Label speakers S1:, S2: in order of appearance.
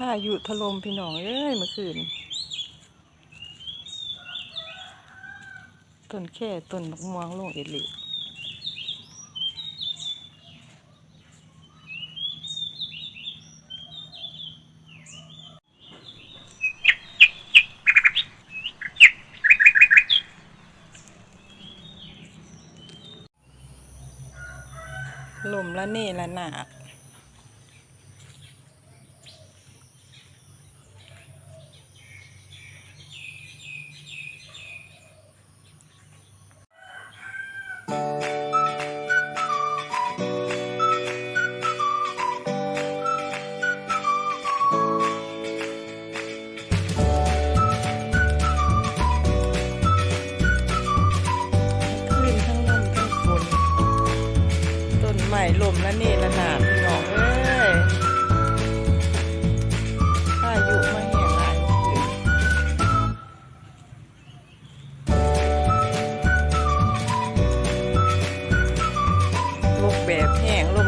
S1: พายุถล่มพี่น้องเอ้ยเมื่อคืนต้นแค่ต้นมะม่วงลงเอลิลมละเน่ละหนาดใหม่ลมและนี่ละนาดพี่น้องเอ้ยพายุมาแห้งหลายลูกแบบแห้งล